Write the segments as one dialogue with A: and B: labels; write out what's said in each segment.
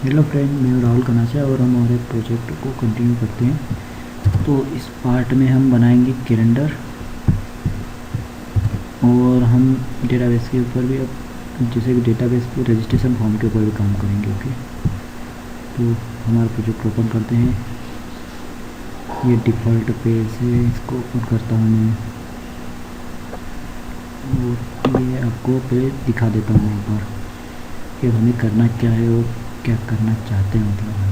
A: Hello friend, मैं राहुल कनाचा और हम हमारे प्रोजेक्ट को कंटिन्यू करते हैं। तो इस पार्ट में हम बनाएंगे कैलेंडर और हम डेटाबेस के ऊपर भी, अब जैसे कि डेटाबेस पे रजिस्ट्रेशन फॉर्म के ऊपर भी काम करेंगे। ओके, तो हमारा प्रोजेक्ट ओपन करते हैं। ये डिफ़ॉल्ट पेज है, इसको ओपन करता हूँ मैं और ये आपको पेज दिखा देता हूँ एक बार कि हमें करना क्या है और क्या करना चाहते हैं, मतलब हम।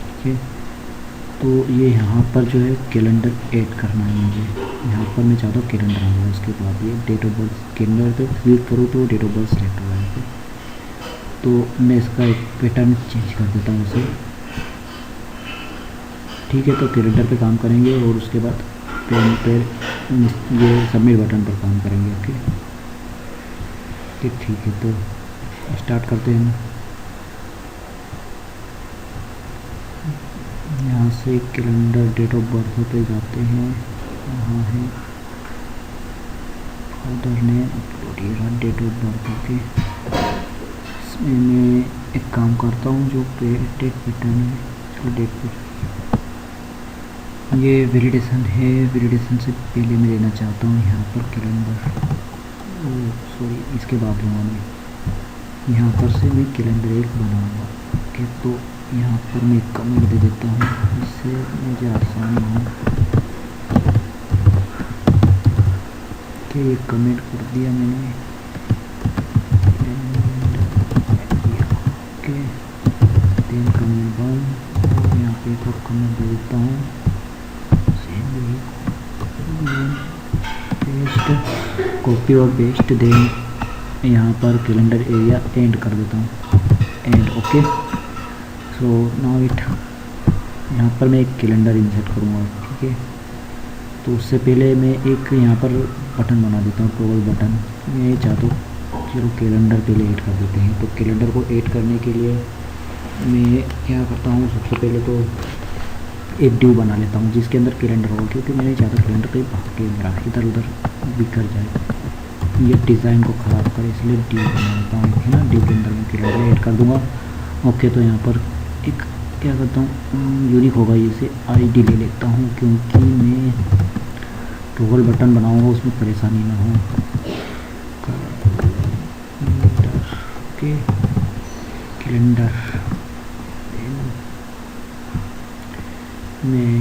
A: ठीक है, तो ये यहाँ पर जो है कैलेंडर ऐड करना है मुझे। यहाँ पर मैं चाहता हूँ कैलेंडर आ जाए, उसके बाद ये डेट ऑफ बर्थ, कैलेंडर पे क्लिक करूँ तो डेट ऑफ बर्थ सेलेक्ट हुआ है। तो मैं इसका एक पैटर्न चेंज कर देता हूँ इसे। ठीक है, तो कैलेंडर पे काम करेंगे और उसके बाद पेन पे ये सबमिट बटन पर काम करेंगे। ओके, ठीक है, तो स्टार्ट करते हैं। यहाँ से कैलेंडर डेट ऑफ बर्थ पे जाते हैं, वहाँ है फादर ने अपलोड, ये रहा डेट ऑफ बर्थ। ओके, इसमें मैं एक काम करता हूँ, जो डेट पैटर्न है, इसको डेट पे ये वैलिडेशन है। वैलिडेशन से पहले मैं लेना चाहता हूँ यहाँ पर कैलेंडर, सॉरी इसके बाद लूँगा मैं। यहाँ पर से मैं कैलेंडर एक बनाऊँगा। ओके, तो यहाँ पर मैं एक कमेंट दे देता हूँ, इससे मुझे आसान हो कि ये कमेंट कर दिया मैंने। ओके, देन कमेंट 1 और यहाँ पे एक और कमेंट दे देता हूँ, पेस्ट, कॉपी और पेस्ट। देन यहाँ पर कैलेंडर एरिया एंड कर देता हूँ, and. Okay, so now it, यहाँ पर मैं एक कैलेंडर इंसर्ट करूँगा। ठीक है, तो उससे पहले मैं एक यहाँ पर बटन बना देता हूँ, टॉगल बटन। मैं चाहता हूँ चलो कैलेंडर पहले ऐड कर देते हैं। तो कैलेंडर को ऐड करने के लिए मैं क्या करता हूँ, सबसे पहले तो एक ड्यू बना लेता हूँ जिसके अंदर कैलेंडर होगा, क्योंकि मैं नहीं चाहता कैलेंडर कहीं भाग के मेरा इधर उधर बिखर जाए, ये डिज़ाइन को ख़राब करे, इसलिए ड्यू बना लेता हूँ। है ना, ड्यू के अंदर मैं कैलेंडर ऐड कर दूँगा। ओके, तो यहाँ पर एक क्या करता हूँ, यूनिक होगा, इसे आईडी ले लेता हूँ, क्योंकि मैं टॉगल बटन बनाऊँगा उसमें परेशानी ना हो। ओके, कैलेंडर मैं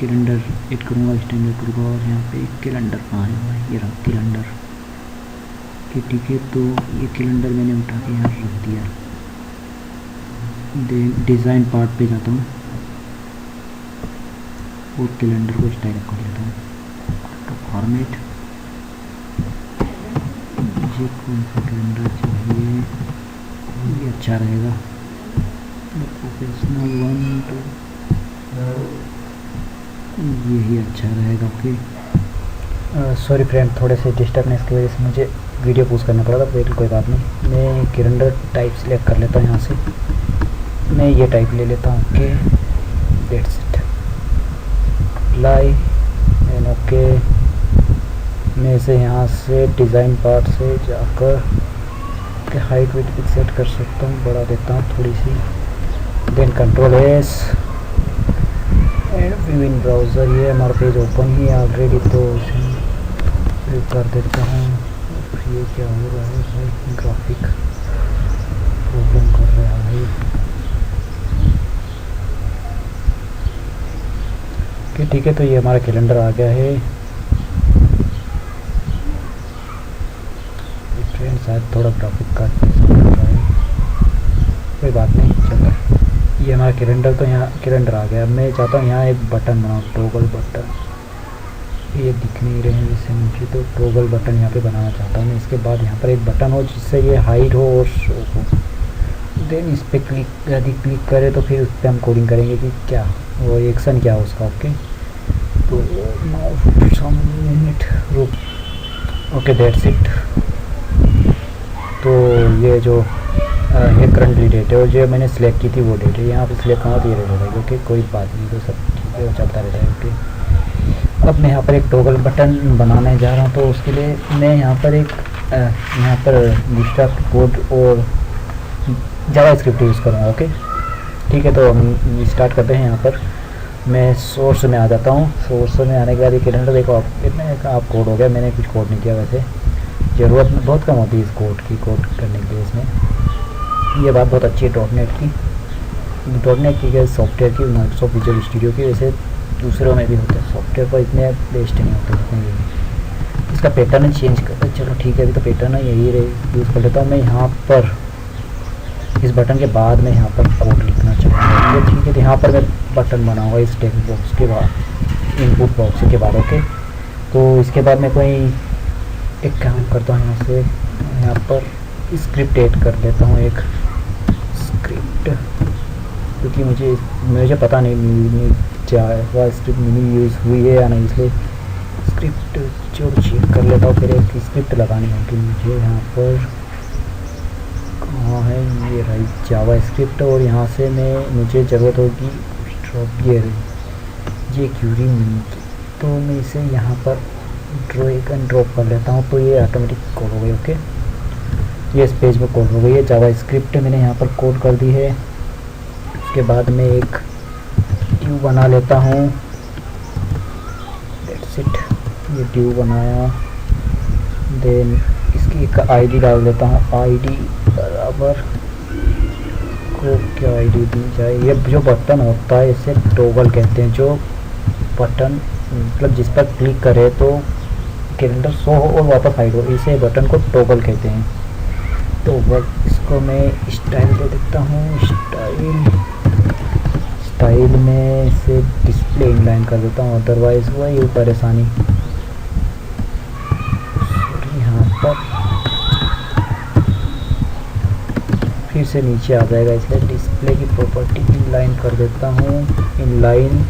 A: कैलेंडर ऐड करूँगा, स्टैंडर्ड करूँगा, और यहाँ पे कैलेंडर कहाँ है, ये रहा कैलेंडर। ठीक है, तो ये कैलेंडर मैंने उठा के यहाँ रख दिया। डिज़ाइन पार्ट पे जाता हूँ और कैलेंडर को स्टाइल कर लेता हूँ। तो फॉर्मेट, मुझे कौन सा कैलेंडर चाहिए, ये अच्छा रहेगा, प्रोफेशनल 1 2, यही अच्छा रहेगा। ओके, सॉरी फ्रेंड, थोड़े से डिस्टर्बनेस की वजह से मुझे वीडियो पोस्ट करना पड़ा था, वेट कोई बात नहीं। मैं कैलेंडर टाइप सेलेक्ट कर लेता हूँ, यहाँ से मैं ये टाइप ले लेता हूँ। Okay, that's it, apply and okay. मैं इसे यहाँ से डिज़ाइन पार्ट से जाकर के हाइट वेट भी सेट कर सकता हूँ, बढ़ा देता हूँ थोड़ी सी। Then control S and view in browser, ये हमारा पेज ओपन ही है ऑलरेडी, तो इसे कर देता हूँ। ये क्या हो रहा है भाई, ग्राफिक प्रॉब्लम कर रहा है। ओके, ठीक है, तो ये हमारा कैलेंडर आ गया है। फ्रेंड शायद थोड़ा ग्राफिक का कर रहा है, कोई बात नहीं, चलो। ये हमारा कैलेंडर, तो यहाँ कैलेंडर आ गया। मैं चाहता हूँ यहाँ एक बटन बनाऊँ, टॉगल बटन, ये दिख नहीं रहे हैं जैसे मुझे, तो टॉगल बटन यहाँ पे बनाना चाहता हूँ मैं। इसके बाद यहाँ पर एक बटन हो जिससे ये हाइड हो और शो हो। देन इस पर क्लिक, यदि क्लिक करें तो फिर उस पर हम कोडिंग करेंगे कि क्या वो एक्शन क्या हो उसका। ओके, तो सम मिनट रुक। Okay, that's it. तो ये जो है करंटली डेट है, और जो मैंने सेलेक्ट की थी वो डेट है, यहाँ पे सिलेक्ट करा तो ये डेट हो जाएगी। ओके, कोई बात नहीं, तो सब ठीक है, वो चलता रहता है। ओके, अब मैं यहाँ पर एक टॉगल बटन बनाने जा रहा हूँ, तो उसके लिए मैं यहाँ पर एक यहाँ पर बूटस्ट्रैप कोड और जावा स्क्रिप्ट यूज़ करूँगा। ओके ठीक है, तो हम स्टार्ट करते हैं। यहाँ पर मैं सोर्स में आ जाता हूँ। सोर्स में आने के बाद ये कैलेंडर देखो आप इतने का आप कोड हो गया। मैंने कुछ कोड नहीं किया, वैसे ज़रूरत बहुत कम होती है इस कोड की, कोड करने के लिए इसमें। ये बात बहुत अच्छी है डॉट नेट की सॉफ्टवेयर की, माइक्रोसॉफ्ट विजुअल स्टूडियो की। वैसे दूसरों में भी होते हैं सॉफ्टवेयर, पर इतने बेस्ट नहीं होते जितने ये। इसका पैटर्न चेंज कर, चलो ठीक है, अभी तो पैटर्न यही यूज़ कर लेता हूँ मैं। यहाँ पर इस बटन के बाद मैं यहाँ पर कोड लिखना चाहूँगा। ठीक है, तो यहाँ पर मैं बटन बनाऊँगा इस टेक्स्ट बॉक्स के बाद, इनपुट बॉक्स के बाद। ओके, तो इसके बाद मैं कोई एक काम करता हूँ, यहाँ से यहाँ पर स्क्रिप्ट ऐड कर लेता हूँ, एक स्क्रिप्ट, क्योंकि मुझे पता नहीं जावा स्क्रिप्ट यूज़ हुई है या नहीं, इसलिए स्क्रिप्ट जो चेक कर लेता हूँ। फिर एक स्क्रिप्ट लगानी होगी मुझे। यहाँ पर कहाँ है ये रही जावा स्क्रिप्ट, और यहाँ से मुझे ज़रूरत होगी ये क्यूरी मिनी की, तो मैं इसे यहाँ पर ड्रैग एंड ड्रॉप कर लेता हूँ, तो ये ऑटोमेटिक कोड हो गई। ओके, ये इस पेज में कोड हो गई है। जावा स्क्रिप्ट मैंने यहाँ पर कोड कर दी है। उसके बाद मैं एक ड्यू बना लेता हूँ, दैट्स इट। ये ड्यू बनाया, देन इसकी एक आईडी डाल देता हूँ। आईडी बराबर को क्या आईडी दी जाए, ये जो बटन होता है इसे टॉगल कहते हैं। जो बटन मतलब जिस पर क्लिक करे तो कैलेंडर शो हो और वापस हाइड हो, इसे बटन को टॉगल कहते हैं। टॉगल, इसको मैं स्टाइल दे देता हूँ। स्टाइल में इसे डिस्प्ले इनलाइन कर देता हूँ, अदरवाइज वही परेशानी। यहाँ पर फिर से नीचे आ जाएगा, इसलिए डिस्प्ले की प्रॉपर्टी इनलाइन कर देता हूँ। इनलाइन,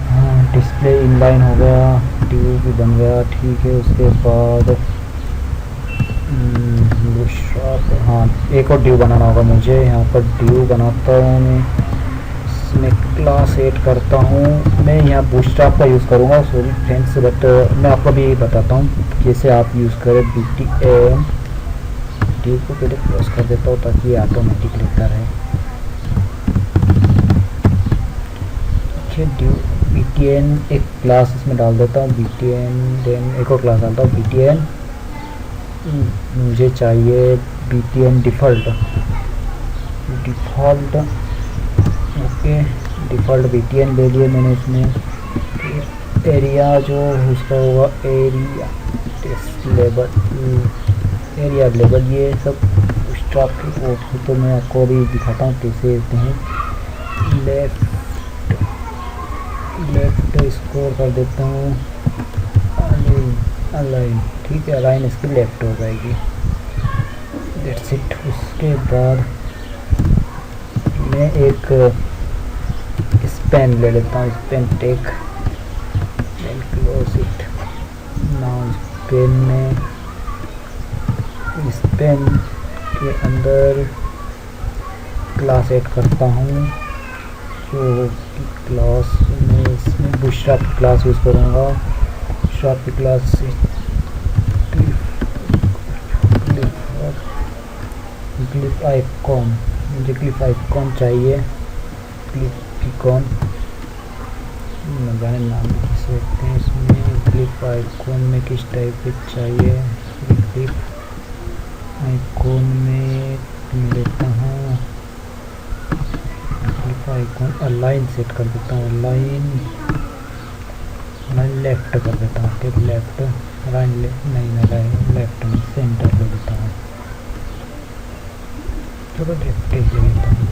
A: हाँ डिस्प्ले इनलाइन हो गया, ड्यू भी बन गया। ठीक है, उसके बाद हाँ एक और ड्यू बनाना होगा मुझे। यहाँ पर ड्यू बनाता हूँ मैं, इसमें क्लास ऐड करता हूँ। मैं यहाँ बूटस्ट्रैप का यूज़ करूँगा, सॉरी फ्रेंड्स, बट मैं आपको भी बताता हूँ कैसे आप यूज़ करें। BTN ड्यू को पहले क्लोज कर देता हूँ ताकि ये ऑटोमेटिक लेता रहे। ठीक है, ड्यू BTN एक क्लास इसमें डाल देता हूँ। BTN देन एक और क्लास डालता हूँ BTN। मुझे चाहिए BTN default. Okay, default BTN ले लिए मैंने। इसमें एरिया जो उसका होगा एरिया टेस्ट लेबल, ये सब स्टॉक के कोड, तो मैं आपको अभी दिखाता हूँ कैसे देते हैं। लेफ्ट स्कोर कर देता हूँ, अलाइन। ठीक है, अलाइन इसकी लेफ्ट हो जाएगी, दैट्स इट। उसके बाद मैं एक स्पेन ले लेता हूँ, span take, then close it. Now span के अंदर क्लास ऐड करता हूँ, जो क्लास में इसमें बूटस्ट्रैप की क्लास यूज़ करूँगा। बूटस्ट्रैप की क्लास क्लिप आइकॉन, मुझे क्लिप आइकॉन चाहिए। क्लिप आइकॉन जाने नाम लिख सकते हैं इसमें। क्लिप आइकॉन में किस टाइप की चाहिए, क्लिप आइकॉन में लेता हूँ। क्लिप आइकॉन अलाइन सेट कर देता हूँ, अलाइन लेफ्ट कर देता हूँ। ठीक, लेफ्ट राइट नहीं लेफ्ट में सेंटर ले देता हूँ। चलो लेफ्ट ले लेता हूँ,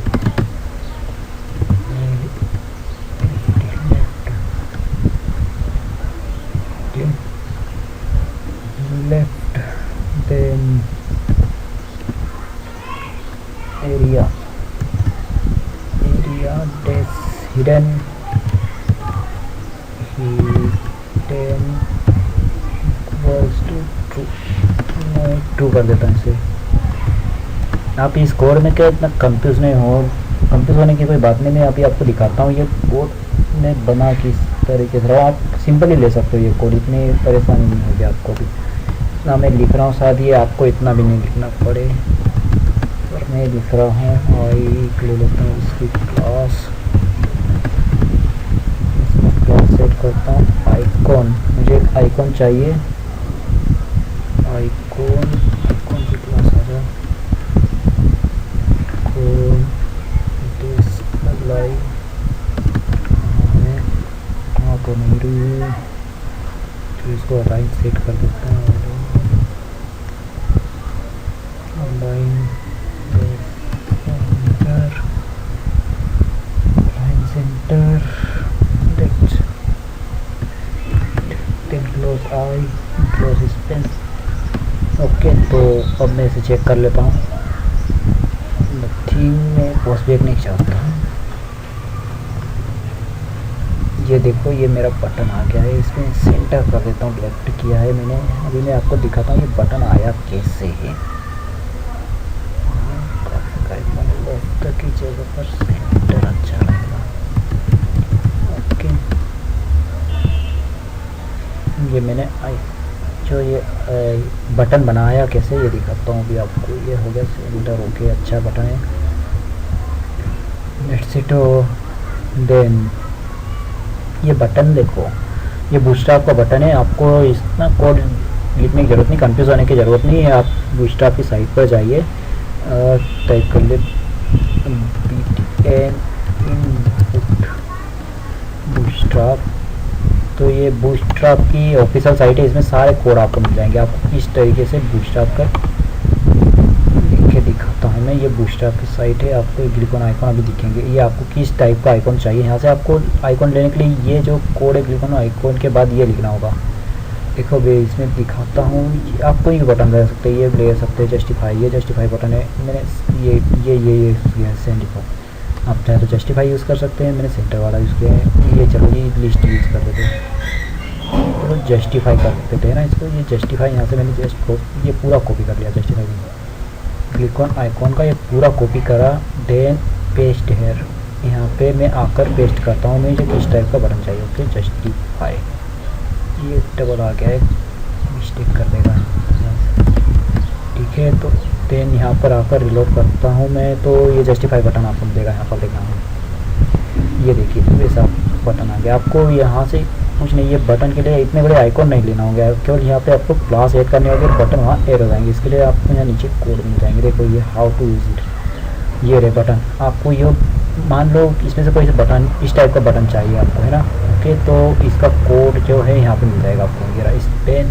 A: left then aria des hidden equals to true कर देता हूँ इसे। आप इस कोड में क्या इतना कंफ्यूज होने की कोई बात नहीं। मैं अभी आपको दिखाता हूँ ये कोड में बना किस तरीके से। आप सिंपल ही ले सकते हो ये कोड, इतनी परेशानी नहीं होगी आपको भी। ना मैं लिख रहा हूँ, शायद ये आपको इतना भी नहीं लिखना पड़े। मैं दिख रहा हूँ, आई ले लेता हूँ इसकी क्लास, इसमें क्लास सेट करता हूँ। आइकॉन, मुझे एक आइकॉन चाहिए, आइकॉन की क्लास आ जाए, आइकॉन डिस्प्ले, हाँ तो नहीं रही है, तो इसको अलाइन सेट कर देते हैं, अलाइन सेंटर, क्लोज आई, क्लोज स्पेस। ओके, तो अब मैं इसे चेक कर लेता हूँ। थीम में पोस्ट बैक नहीं चाहता, ये देखो ये मेरा बटन आ गया है, इसमें सेंटर कर देता हूँ, लेफ्ट किया है मैंने। अभी मैं आपको दिखाता हूँ ये बटन आया कैसे है। लेफ्ट की जगह पर सेंटर अच्छा रहेगा। ओके, ये मैंने जो ये बटन बनाया कैसे ये दिखाता हूँ अभी आपको। ये हो गया सेंटर, ओके अच्छा बटन है। लेट्स इट देन ये बटन देखो, ये बूटस्ट्रैप का बटन है। आपको इतना कोड लिखने की ज़रूरत नहीं, कंफ्यूज होने की ज़रूरत नहीं है। आप बूटस्ट्रैप की साइट पर जाइए, टाइप कर ले बूटस्ट्रैप, तो ये बूटस्ट्रैप की ऑफिशियल साइट है, इसमें सारे कोड आपको मिल जाएंगे। आपको इस तरीके से बूटस्ट्रैप का लिख के दिखाता हूँ मैं। ये बूटस्ट्रैप की साइट है, आपको ग्लिकॉन आइकॉन अभी दिखेंगे। ये आपको किस टाइप का आइकॉन चाहिए, यहाँ से आपको आइकॉन लेने के लिए ये जो कोड है ग्लिकॉन आइकॉन के बाद ये लिखना होगा। देखो मैं इसमें दिखाता हूँ, आपको ये बटन ले सकते हैं, ये ले सकते हैं जस्टिफाई, ये जस्टिफाई बटन है। मैंने ये सेंड लिखो, आप चाहे तो जस्टिफाई यूज़ कर सकते हैं, मैंने सेंटर वाला यूज़ किया है। ये चलो ये लिस्ट यूज़ कर देते हैं, तो जस्टिफाई कर देते हैं ना इसको। ये जस्टिफाई यहाँ से मैंने ये पूरा कॉपी कर लिया, जस्टिफाई ग्लिकॉन आइकॉन का ये पूरा कॉपी करा। देन पेस्ट हेयर, यहाँ पे मैं आकर पेस्ट करता हूँ। मुझे किस टाइप का बटन चाहिए, ओके जस्टिफाई, ये डबल आ गया है, मिस्टेक कर देगा, ठीक है। तो देन यहाँ पर आकर रिलोड करता हूँ मैं, तो ये जस्टिफाई बटन आपको मिलेगा यहाँ पर देखना है। ये देखिए वैसा बटन आ गया। आपको यहाँ से कुछ नहीं, ये बटन के लिए इतने बड़े आइकॉन नहीं लेना होगा, केवल यहाँ पे आपको क्लास ऐड करने होगी, बटन वहाँ ऐड हो जाएंगे। इसके लिए आपको यहाँ नीचे कोड मिल जाएंगे। देखो ये हाउ टू यूज़ इट, ये रहे बटन। आपको ये मान लो इसमें से कोई बटन इस टाइप का बटन चाहिए आपको, है ना, ओके। तो इसका कोड जो है यहाँ पे मिल जाएगा आपको। ये इस पेन,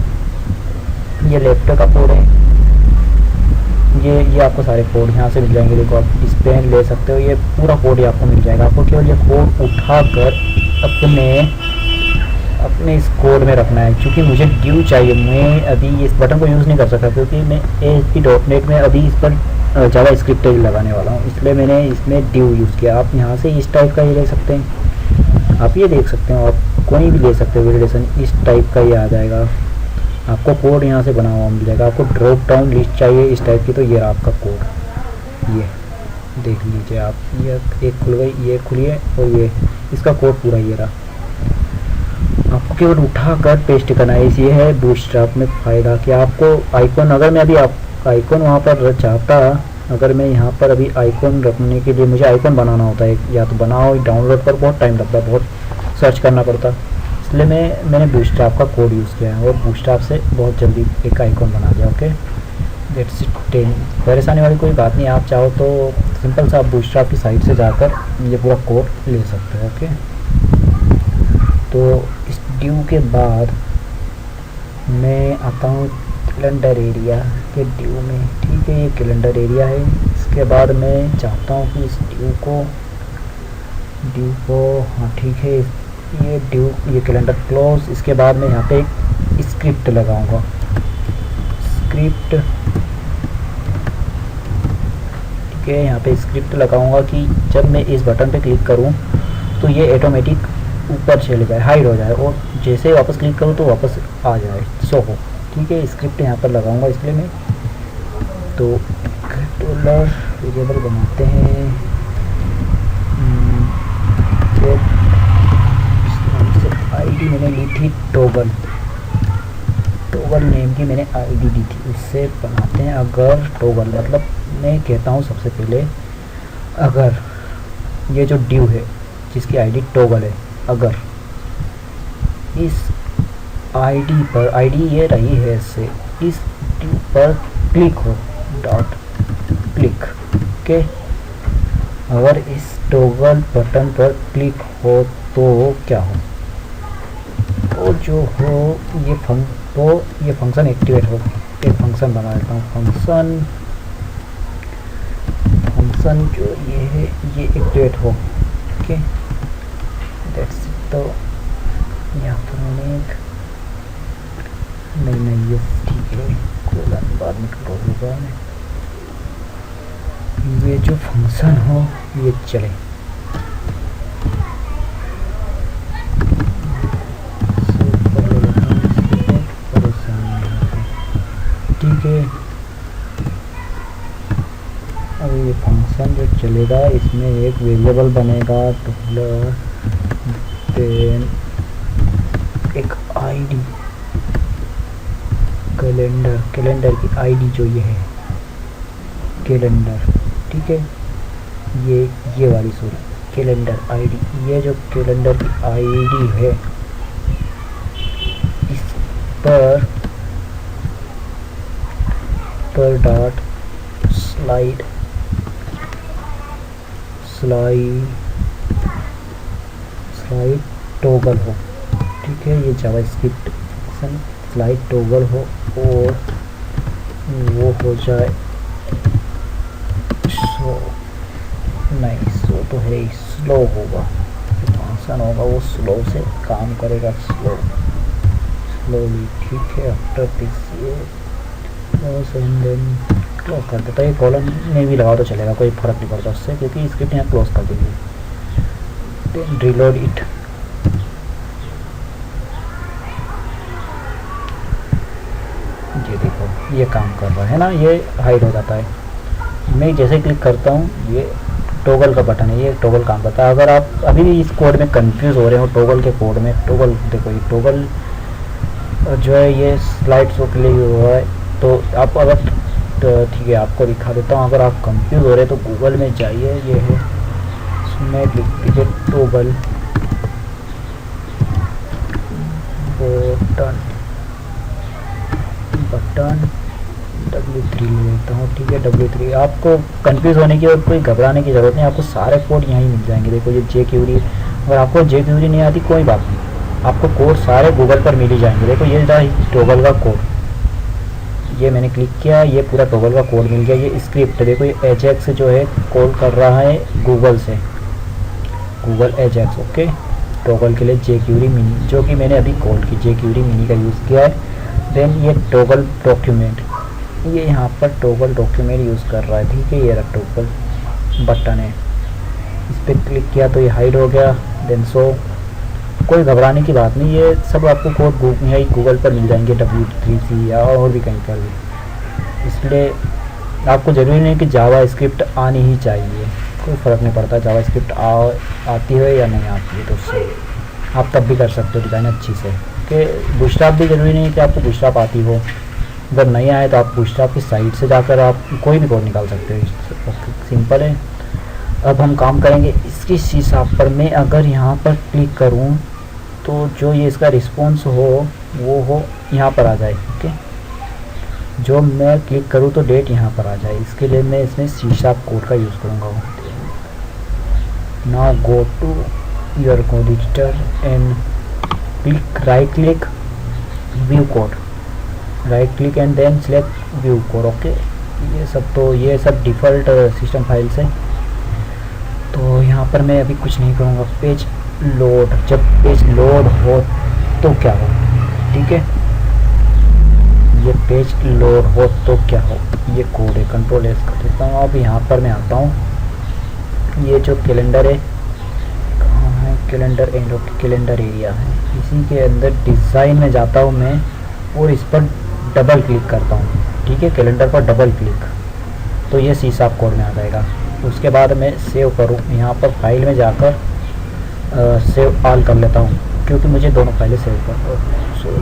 A: ये लेफ्ट का कोड है, ये आपको सारे कोड यहाँ से मिल जाएंगे। देखो आप इस पेन ले सकते हो, ये पूरा कोड ही आपको मिल जाएगा। आपको केवल ये कोड उठाकर अपने इस कोड में रखना है। क्योंकि मुझे ड्यू चाहिए, मैं अभी इस बटन को यूज़ नहीं कर सकता, क्योंकि मैं ASP.NET में अभी इस पर जावा स्क्रिप्ट लगाने वाला हूँ, इसलिए मैंने इसमें ड्यू यूज़ किया। आप यहाँ से इस टाइप का ये ले सकते हैं, आप ये देख सकते हो, आप कोई भी ले सकते हो वेलिडेशन, इस टाइप का ये आ जाएगा। आपको कोड यहाँ से बना हुआ मिल जाएगा। आपको ड्रॉप डाउन लिस्ट चाहिए इस टाइप की, तो ये रहा आपका कोड, ये देख लीजिए आप। ये एक खुल गई, ये खुलिए, और ये इसका कोड पूरा ये रहा। आपको केवल उठाकर पेस्ट करना है। ये है बूटस्ट्रैप में फ़ायदा कि आपको आइकॉन, अगर मैं अभी आप आइकॉन वहाँ पर चाहता, अगर मैं यहाँ पर अभी आइकॉन रखने के लिए मुझे आइकॉन बनाना होता है, या तो बनाओ डाउनलोड पर बहुत टाइम लगता है, बहुत सर्च करना पड़ता, इसलिए मैंने बूटस्ट्रैप का कोड यूज़ किया है, और बूटस्ट्रैप से बहुत जल्दी एक आइकॉन बना दिया। Okay, that's it. परेशानी वाली कोई बात नहीं, आप चाहो तो सिंपल सा आप बूटस्ट्रैप की साइट से जाकर ये पूरा कोड ले सकते हो। ओके, तो इस ड्यू के बाद मैं आता हूँ कैलेंडर एरिया के ड्यू में, ठीक है। ये कैलेंडर एरिया है। इसके बाद मैं चाहता हूँ कि इस ड्यू को हाँ ठीक है, ये ड्यू, ये कैलेंडर क्लोज। इसके बाद मैं यहाँ पे एक स्क्रिप्ट लगाऊंगा, स्क्रिप्ट, ठीक है। यहाँ पे स्क्रिप्ट लगाऊंगा कि जब मैं इस बटन पे क्लिक करूँ तो ये ऑटोमेटिक ऊपर चले जाए, हाइड हो जाए, और जैसे ही वापस क्लिक करूँ तो वापस आ जाए, शो हो, ठीक है। स्क्रिप्ट यहाँ पर लगाऊंगा इसलिए मैं, तो डॉलर वेरिएबल बनाते हैं, आईडी मैंने ली थी टॉगल नेम की मैंने आईडी दी थी, उससे बनाते हैं अगर टॉगल, मतलब मैं कहता हूँ सबसे पहले, अगर ये जो ड्यू है जिसकी आईडी टॉगल है, अगर इस आईडी पर, आईडी ये रही है इससे, इस ड्यू पर क्लिक हो, डॉट क्लिक के, अगर इस टॉगल बटन पर क्लिक हो तो क्या हो, तो जो हो ये फंक्शन एक्टिवेट हो। एक फंक्शन बना लेता हूँ, फंक्शन जो ये है ये एक्टिवेट हो। Okay that's it. तो यहाँ पर मैंने एक नहीं ये ठीक है, कोलन बाद में होगा, ये जो फंक्शन हो ये चले। ठीक है, अब ये फंक्शन जो चलेगा इसमें एक वेरिएबल बनेगा डॉलर, देन एक आईडी, कैलेंडर की आईडी जो ये है कैलेंडर, ठीक है, ये वाली सॉरी कैलेंडर आईडी, ये जो कैलेंडर की आईडी है इस पर डॉट स्लाइड टॉगल हो। ठीक है, ये जावास्क्रिप्ट फंक्शन स्लाइड टॉगल हो और वो हो जाए स्लो, नहीं स्लो तो है, स्लो होगा, फंक्शन होगा वो स्लो से काम करेगा, स्लोली। ठीक है, आफ्टर दिस ये क्लोज कर देता है, ये कॉलम में भी लगा तो चलेगा, कोई फर्क नहीं पड़ता उससे, क्योंकि स्क्रिप्ट यहाँ क्लोज कर देंगे। देन रीलोड इट, ये देखो ये काम कर रहा है ना, ये हाइड हो जाता है। मैं जैसे क्लिक करता हूँ ये टॉगल का बटन है, ये टॉगल काम करता है। अगर आप अभी भी इस कोड में कंफ्यूज हो रहे हो टॉगल के कोड में, टॉगल देखो ये टॉगल जो है ये स्लाइड शो के लिए हुआ है, तो आप अगर ठीक है आपको दिखा देता हूँ। अगर आप कंफ्यूज हो रहे तो गूगल में जाइए, ये है इसमें लिख दीजिए टॉगल बटन W3 ले लेता हूँ। ठीक है, W3। आपको कंफ्यूज होने की और कोई घबराने की ज़रूरत नहीं, आपको सारे कोड यहीं मिल जाएंगे। देखो ये jQuery, अगर आपको jQuery नहीं आती कोई बात नहीं, आपको कोड सारे गूगल पर मिल ही जाएंगे। देखो ये था टॉगल का कोड, ये मैंने क्लिक किया, ये पूरा टॉगल का कोड मिल गया। ये स्क्रिप्ट देखो, ये एजेक्स जो है कॉल कर रहा है गूगल से, गूगल एजेक्स। ओके, टॉगल के लिए jQuery मिनी जो कि मैंने अभी कॉल की, jQuery मिनी का यूज़ किया है। देन ये टॉगल डॉक्यूमेंट, ये यहाँ पर टॉगल डॉक्यूमेंट यूज़ कर रहा है। ठीक है, ये रहा टॉगल बटन है, इस पर क्लिक किया तो ये हाइड हो गया। देन सो कोई घबराने की बात नहीं, ये सब आपको कोड यही गूगल पर मिल जाएंगे, W3C या और भी कहीं पर भी। इसलिए आपको ज़रूरी नहीं कि जावा स्क्रिप्ट आनी ही चाहिए, कोई फ़र्क नहीं पड़ता जावा स्क्रिप्ट आती है या नहीं आती है, तो उससे आप तब भी कर सकते हो डिज़ाइन अच्छी से। कि बूटस्ट्रैप भी ज़रूरी नहीं कि आपको बूटस्ट्रैप आती हो, अगर नहीं आए तो आप बूटस्ट्रैप की साइट से जाकर आप कोई भी कोड निकाल सकते हो। सिंपल है। अब हम काम करेंगे इसकी C# पर। मैं अगर यहाँ पर क्लिक करूँ तो जो ये इसका रिस्पॉन्स हो वो हो यहाँ पर आ जाए। ओके, जो मैं क्लिक करूँ तो डेट यहाँ पर आ जाए, इसके लिए मैं इसमें C# कोड का यूज़ करूँगा। Now go to your code editor and click, right click, view code, right click and then select view code. Okay, ये सब डिफ़ॉल्ट सिस्टम फाइल्स है, तो यहाँ पर मैं अभी कुछ नहीं करूँगा। पेज लोड, जब पेज लोड हो तो क्या हो, ठीक है, ये पेज लोड हो तो क्या हो, ये कोड है। Ctrl+S कर देता हूँ। अब यहाँ पर मैं आता हूँ, ये जो कैलेंडर है कहाँ है, कैलेंडर एंड कैलेंडर एरिया है, इसी के अंदर डिज़ाइन में जाता हूँ मैं और इस पर डबल क्लिक करता हूँ। ठीक है, कैलेंडर पर डबल क्लिक तो ये C# कोड में आ जाएगा। उसके बाद मैं सेव करूँ, यहाँ पर फाइल में जाकर सेव ऑल कर लेता हूँ, क्योंकि मुझे दोनों फाइलें सेव कर, सॉरी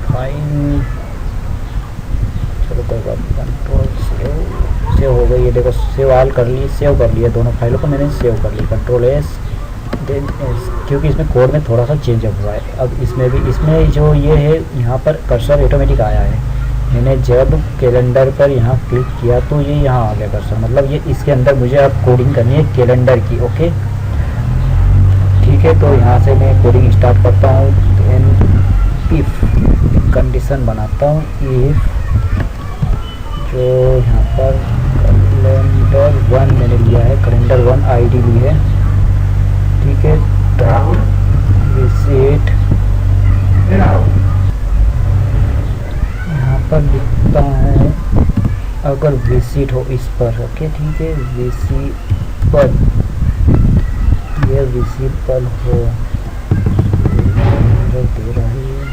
A: फाइल, चलो कोई बात नहीं, कंट्रोल सेव हो गई। ये देखो सेव आल कर ली, सेव कर लिया, दोनों फाइलों को मैंने सेव कर लिया, कंट्रोल एस देन एस, क्योंकि इसमें कोड में थोड़ा सा चेंज हुआ है। अब इसमें भी, इसमें जो ये है यहाँ पर कर्सर ऑटोमेटिक आया है। मैंने जब कैलेंडर पर यहाँ क्लिक किया तो ये यहाँ आ गया कर्सर, मतलब ये इसके अंदर मुझे अब कोडिंग करनी है कैलेंडर की। ओके ठीक है, तो यहाँ से मैं कोडिंग स्टार्ट करता हूँ। इफ़ कंडीशन बनाता हूँ, इफ़ जो यहाँ पर कैलेंडर 1 मैंने लिया है, कैलेंडर 1 आईडी ली है, ठीक है। विजिट यहाँ पर लिखता हूँ, अगर विजिट हो इस पर, ओके ठीक है, विजिबल, ये विजिबल हो, दे रही है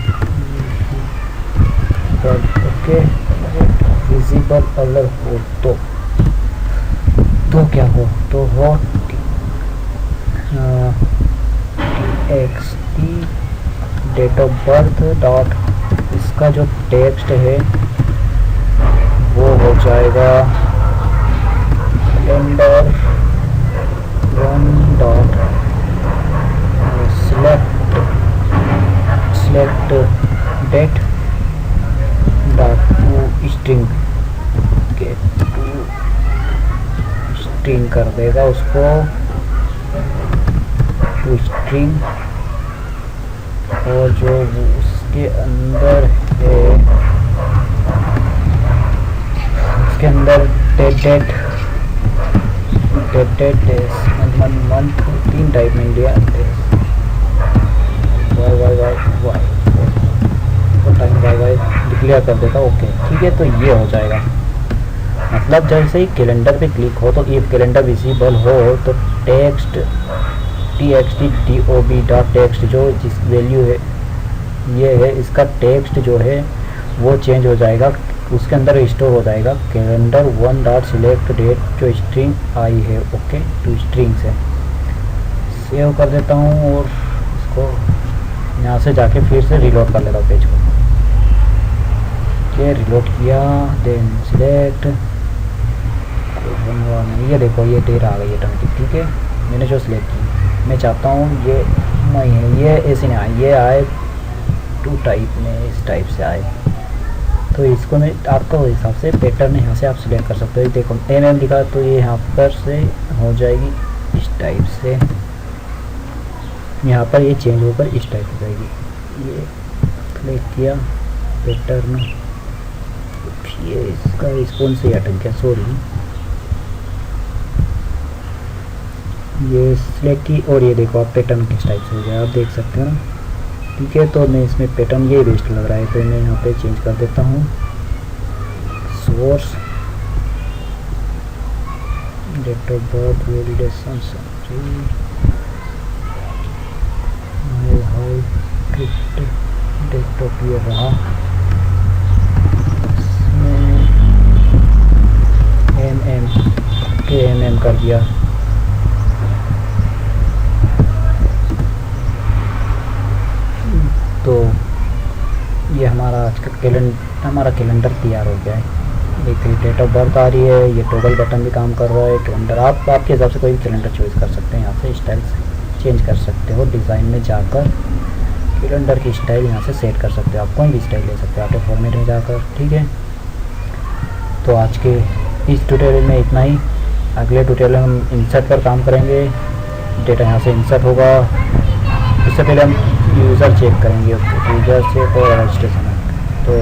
A: ओके, विजिबल अगर हो तो क्या हो, तो हो txt date of birth dot, इसका जो टेक्स्ट है वो हो जाएगा calendar 1 dot select date dot to string के, टू स्ट्रिंग कर देगा उसको, टू स्ट्रिंग, और जो उसके अंदर है, उसके अंदर डेट मंथ 3 टाइप में लिया, वाई डिक्लेयर कर देता। ओके ठीक है, तो ये हो जाएगा, मतलब जैसे ही कैलेंडर पे क्लिक हो तो इफ कैलेंडर विजिबल हो तो टेक्स्ट txt dob टेक्स्ट जो जिस वैल्यू है ये है, इसका टेक्स्ट जो है वो चेंज हो जाएगा, उसके अंदर स्टोर हो जाएगा कैलेंडर 1 डॉट सिलेक्ट डेट जो स्ट्रिंग आई है। ओके, टू स्ट्रिंग्स है। सेव कर देता हूँ और इसको यहाँ से जाके फिर से रिलोड कर लेता हूँ पेज को। रिलोड किया, देन सिलेक्ट, ये देखो ये डेट आ गई ऑटोमेटिक, ठीक है। मैंने जो सिलेक्ट की, मैं चाहता हूँ ये नहीं है, ये ऐसे नहीं आए, ये आए 2 टाइप में, इस टाइप से आए, तो इसको मैं आपका हिसाब से पैटर्न यहाँ से आप सिलेक्ट कर सकते हो। देखो MM लिखा तो ये यहाँ पर से हो जाएगी इस टाइप से, यहाँ पर ये चेंज होकर इस टाइप हो जाएगी। ये सिलेक्ट किया पैटर्न, ये इसका रिस्पॉन्स से अटक गया, सॉरी। ये सिलेक्ट की और ये देखो आप पैटर्न किस टाइप से हो गया, आप देख सकते हो ना, ठीक है। तो मैं इसमें पैटर्न ये बेस्ट लग रहा है तो मैं यहाँ पे चेंज कर देता हूँ। Source, date of birth, validation, date of ये रहा, MM कर दिया। तो ये हमारा आज का कैलेंडर तैयार हो गया है। देखिए डेट ऑफ बर्थ आ रही है, ये टॉगल बटन भी काम कर रहा है। कैलेंडर आप आपके हिसाब से कोई भी कैलेंडर चॉइस कर सकते हैं, यहाँ से स्टाइल चेंज कर सकते हो, डिज़ाइन में जाकर कैलेंडर की स्टाइल यहाँ से सेट कर सकते हो, आप कोई भी स्टाइल ले सकते हो आपके फॉर्मेट में जाकर, ठीक है। तो आज के इस ट्यूटोरियल में इतना ही। अगले ट्यूटोरियल में हम इंसर्ट पर काम करेंगे, डेटा यहाँ से इंसर्ट होगा। इससे पहले हम यूज़र चेक करेंगे, यूज़र चेक और रजिस्ट्रेशन। तो